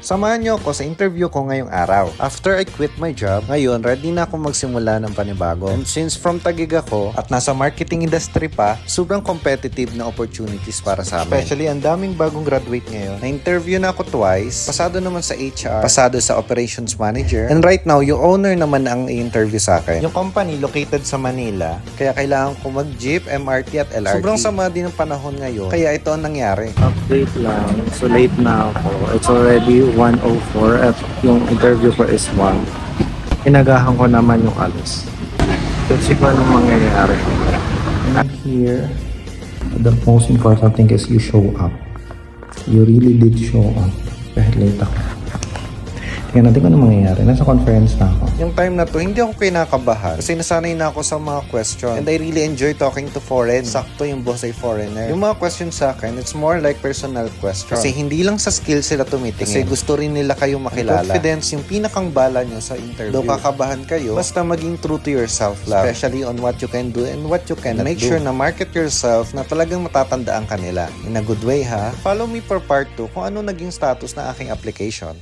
Samahan niyo ako sa interview ko ngayong araw. After I quit my job, ngayon ready na ako magsimula ng panibago. And since from Taguig ako at nasa marketing industry pa, sobrang competitive na opportunities para sa amin. Especially ang daming bagong graduate ngayon. Na-interview na ako twice, pasado naman sa HR, pasado sa operations manager, and right now, yung owner naman ang i-interview sa akin. Yung company located sa Manila, kaya kailangan ko mag-jeep, MRT at LRT. Sobrang sama din ng panahon ngayon, kaya ito ang nangyari. Update lang. So late na ako. It's already 1:04 at yung interview ko is 1. Inagahan ko naman yung alas. Let's see kung anong mangyayari. And here, the most important thing is you show up. You really did show up. Kahit late ako. Tingnan natin kung ano mangyayari. Nasa conference na ako. Yung time na to, hindi ako kinakabahan kasi nasanay na ako sa mga question and I really enjoy talking to foreign. Sakto yung boss ay foreigner. Yung mga questions sa akin, it's more like personal question. Kasi hindi lang sa skills sila tumitingin. Kasi gusto rin nila kayong makilala. Confidence, yung pinakang bala nyo sa interview. Though kakabahan kayo, basta maging true to yourself lang. Especially on what you can do and what you cannot do. Make sure na market yourself na talagang matatandaan kanila. In a good way ha. Follow me for part 2 kung ano naging status ng aking application.